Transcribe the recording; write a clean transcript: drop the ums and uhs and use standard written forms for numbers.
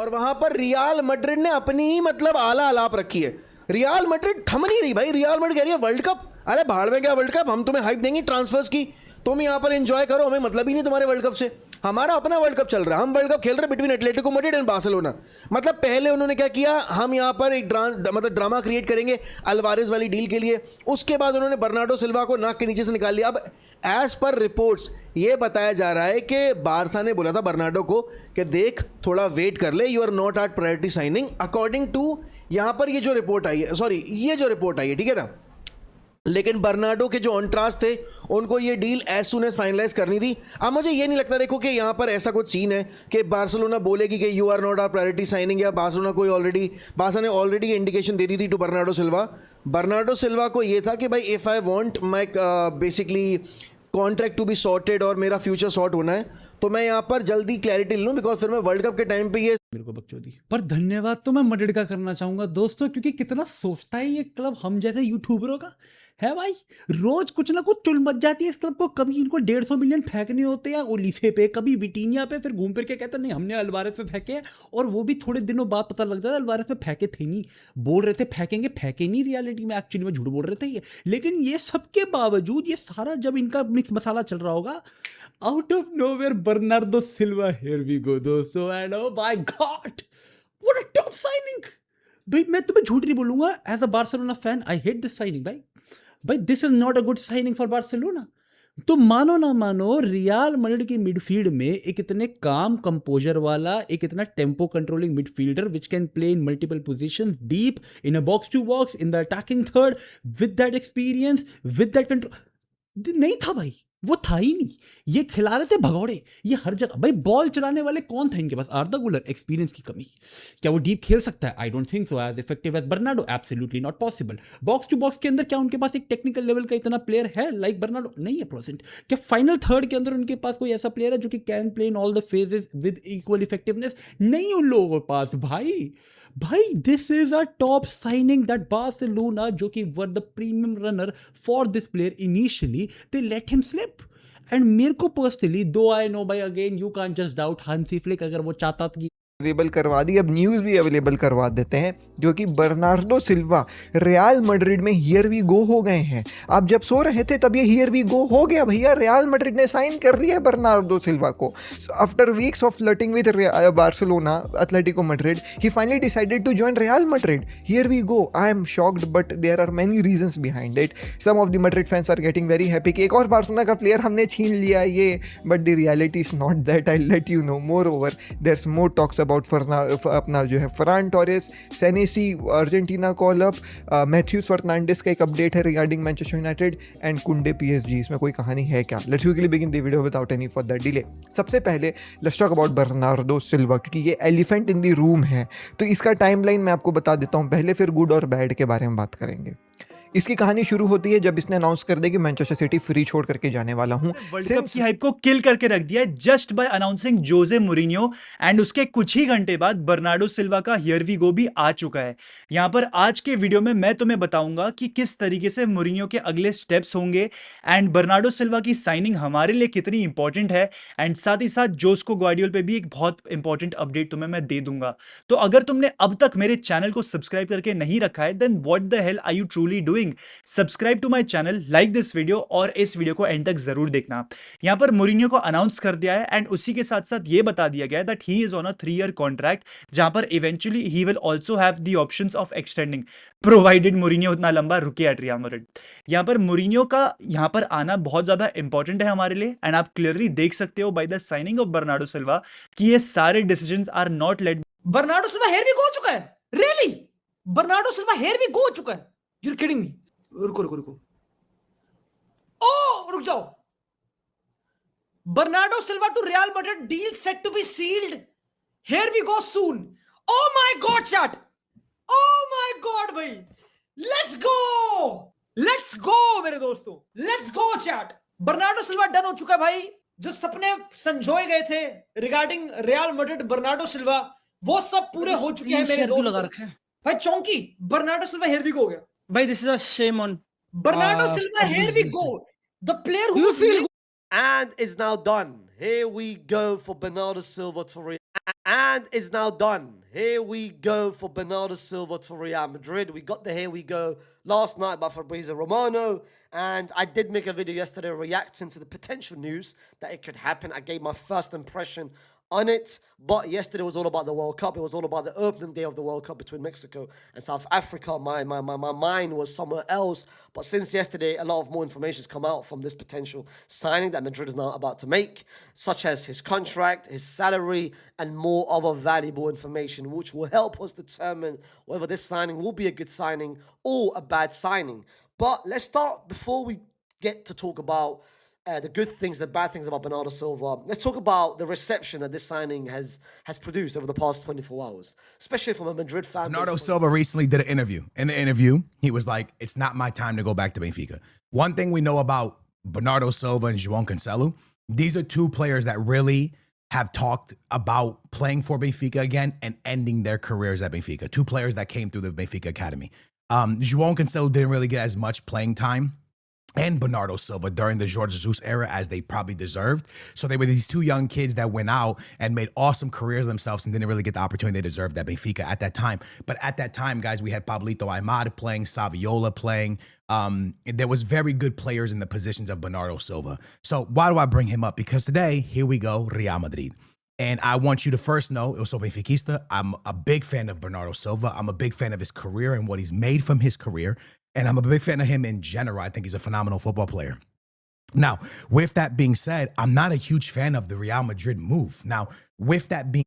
और वहां पर रियल मैड्रिड ने अपनी ही मतलब आला आलाप रखी है। रियल मैड्रिड थम नहीं रही भाई। रियल मैड्रिड कह रही है वर्ल्ड कप, अरे भाड़ में गया वर्ल्ड कप, हम तुम्हें हाइप देंगे ट्रांसफर्स की, तुम यहाँ पर एंजॉय करो, हमें मतलब ही नहीं तुम्हारे वर्ल्ड कप से। हमारा अपना वर्ल्ड कप चल रहा है, हम वर्ल्ड कप खेल रहे हैं between Atletico Madrid and Barcelona. मतलब पहले उन्होंने क्या किया, हम यहाँ पर एक ड्रामा क्रिएट करेंगे अल्वारेज वाली डील के लिए, उसके बाद उन्होंने बर्नार्डो सिल्वा को नाक के नीचे से निकाल लिया। अब एज पर रिपोर्ट्स ये बताया जा रहा है कि बारसा ने बोला था बर्नार्डो को कि देख थोड़ा वेट कर ले, you are not at priority signing, according to यहाँ पर ये जो रिपोर्ट आई है, सॉरी ये जो रिपोर्ट आई है, ठीक है ना। लेकिन बर्नार्डो के जो ऑनट्रास्ट थे उनको ये deal as soon as finalize करनी थी। अब मुझे ये नहीं लगता देखो कि यहाँ पर ऐसा कुछ सीन है कि बार्सिलोना बोलेगी कि you are not our priority signing, या बार्सिलोना कोई बार्सा ने ऑलरेडी इंडिकेशन दे दी थी to Bernardo Silva. Bernardo Silva को ये था कि भाई if I want my basically contract to be sorted और मेरा फ्यूचर सॉर्ट होना है, तो मैं यहाँ पर जल्दी क्लैरिटी लूँ, बिकॉज फिर मैं वर्ल्ड कप के टाइम पे ये मेरे को बकचोदी। पर धन्यवाद तो मैं मैड्रिड का करना चाहूंगा दोस्तों, क्योंकि कितना सोचता है ये क्लब हम जैसे यूट्यूबरों का है भाई। रोज कुछ ना कुछ चुल मच जाती है इस क्लब को। कभी इनको 150 मिलियन फेंकने होते हैं ओलिसे पे, कभी विटीनिया पे, फिर घूम फिर के कहते नहीं हमने अल्वारेस पे फेंके, और वो भी थोड़े दिनों बाद पता लग जाता है अल्वारेस पे फेंके थे नहीं। बोल रहे थे फेंकेंगे, फेंके नहीं, रियलिटी में एक्चुअली में झूठ बोल रहे थे ये। लेकिन ये सबके बावजूद ये सारा जब इनका मिक्स मसाला चल रहा होगा, out of nowhere Bernardo Silva, here we go दोस्तों, and oh my God what a top signing. भाई मैं तुम्हें झूठ नहीं बोलूंगा, as a Barcelona fan I hate this signing भाई। भाई this is not a good signing for Barcelona. तो मानो ना मानो रियल मैड्रिड की मिडफील्ड में एक इतने काम कंपोजर वाला, एक इतना tempo controlling midfielder which can play in multiple positions, deep in a box to box, in the attacking third, with that experience, with that control, नहीं था भाई, वो था ही नहीं। ये खिला रहे थे भगौड़े ये हर जगह। भाई बॉल चलाने वाले कौन थे इनके पास? आर्दा गुलर, एक्सपीरियंस की कमी। क्या वो डीप खेल सकता है? I don't think so. As effective as Bernardo? Absolutely not possible. Box to box के अंदर क्या उनके पास एक टेक्निकल लेवल का इतना प्लेयर है लाइक बर्नार्डो? नहीं है प्रेजेंट। क्या फाइनल थर्ड के अंदर उनके पास कोई ऐसा प्लेयर है जो कि can play in all the phases with equal effectiveness? नहीं उन लोगों के पास भाई this is a top signing that Barcelona, जो कि were the premium runner for this player initially, they let him slip. And मेरे को पर्सनली, दो आई नो भाई again you can't just doubt Hansi Flick, अगर वो चाहता था कि अवेलेबल करवा दी, अब न्यूज़ भी अवेलेबल करवा देते हैं, जो कि बर्नार्डो सिल्वा रियल मैड्रिड में हियर वी गो हो गए हैं। आप जब सो रहे थे तब ये हियर वी गो हो गया भैया, रियल मैड्रिड ने साइन कर लिया बर्नार्डो सिल्वा को। After weeks of flirting with Barcelona, Atletico Madrid, he finally decided to join Real Madrid. Here we go. I am shocked but there are many reasons behind it. Some of the Madrid fans are getting very happy कि एक और Barcelona का player हमने छीन लिया ये, but the reality is not that, I let you know. More over there is more talks about अपना जो है Ferran Torres, Senesi Argentina call up, Matheus Fernandes का एक अपडेट है regarding Manchester United, and Kounde PSG. इसमें कोई कहानी है क्या? Let's quickly begin the video without any further delay. सबसे पहले let's talk about Bernardo Silva, क्योंकि ये एलिफेंट इन द रूम है, तो इसका टाइमलाइन मैं आपको बता देता हूँ पहले, फिर गुड और बैड के बारे में बात करेंगे। इसकी कहानी शुरू होती है जब इसने अनाउंस कर दिया कि मैनचेस्टर सिटी फ्री छोड़ करके जाने वाला हूं। वर्ल्ड कप की हाइप को किल करके रख दिया है just by announcing Jose Mourinho, and उसके कुछ ही घंटे बाद बर्नार्डो सिल्वा का हियर वी गो भी आ चुका है। यहां पर आज के वीडियो में मैं तुम्हें बताऊंगा कि किस तरीके से मूरिन्यो के अगले स्टेप्स होंगे, एंड बर्नार्डो सिल्वा की साइनिंग हमारे लिए कितनी इंपॉर्टेंट है, एंड साथ ही साथ जोस्को ग्वार्डियोल पे भी एक बहुत इंपॉर्टेंट अपडेट तुम्हें मैं दे दूंगा। तो अगर तुमने अब तक मेरे चैनल को सब्सक्राइब करके नहीं रखा है, then what the hell are you truly doing? Subscribe to my channel, like this video, और इस वीडियो को एंड तक जरूर देखना। यहां पर मूरिन्यो को अनाउंस कर दिया है, एंड उसी के साथ साथ ये बता दिया गया है that he is on a 3 year contract, जहां पर eventually he will also have the options of extending, provided Mourinho उतना लंबा रुके एट रियल मैड्रिड। यहां पर मूरिन्यो का यहां पर आना बहुत ज्यादा इंपॉर्टेंट है हमारे लिए, एंड आप क्लियरली देख सकते हो by the signing of Bernardo Silva कि ये सारे decisions are not led. Bernardo Silva here we go चुका है, really Bernardo Silva here we go चुका है, यू आर किडिंग मी? रुको ओ रुक जाओ। Bernardo Silva to Real Madrid deal set to be sealed, here we go soon. Oh my god chat, oh my god भाई, let's go मेरे दोस्तों, let's go chat. Bernardo Silva done हो चुका है भाई। जो सपने संजोए गए थे regarding Real Madrid Bernardo Silva, वो सब पूरे हो चुके हैं मेरे दोस्त। लगा रखा है भाई चौंकी, Bernardo Silva here we go हो गया भाई, this is a shame on Bernardo Silva, here we go. The player who You was feel willing And it's now done. Here we go for Bernardo Silva to Real. And it's now done. Here we go for Bernardo Silva to Real Madrid. We got the here we go last night by Fabrizio Romano. And I did make a video yesterday reacting to the potential news that it could happen. I gave my first impression on it. But yesterday was all about the World Cup. It was all about the opening day of the World Cup between Mexico and South Africa. My mind was somewhere else. But since yesterday, a lot of more information has come out from this potential signing that Madrid is now about to make, such as his contract, his salary, and more other valuable information, which will help us determine whether this signing will be a good signing or a bad signing. But let's start, before we get to talk about the good things, the bad things about Bernardo Silva. Let's talk about the reception that this signing has produced over the past 24 hours, especially from a Madrid fan. Bernardo Silva recently did an interview. In the interview, he was like, it's not my time to go back to Benfica. One thing we know about Bernardo Silva and João Cancelo, these are two players that really have talked about playing for Benfica again and ending their careers at Benfica. Two players that came through the Benfica academy. João Cancelo didn't really get as much playing time, and Bernardo Silva during the Jorge Jesus era as they probably deserved. So they were these two young kids that went out and made awesome careers themselves and didn't really get the opportunity they deserved at Benfica at that time. But at that time, guys, we had Pablito Aimar playing, Saviola playing. There was very good players in the positions of Bernardo Silva. So why do I bring him up? Because today, here we go, Real Madrid. And I want you to first know, eu sou benfiquista. I'm a big fan of Bernardo Silva. I'm a big fan of his career and what he's made from his career. And I'm a big fan of him in general. I think he's a phenomenal football player. Now, with that being said, I'm not a huge fan of the Real Madrid move. Now, with that being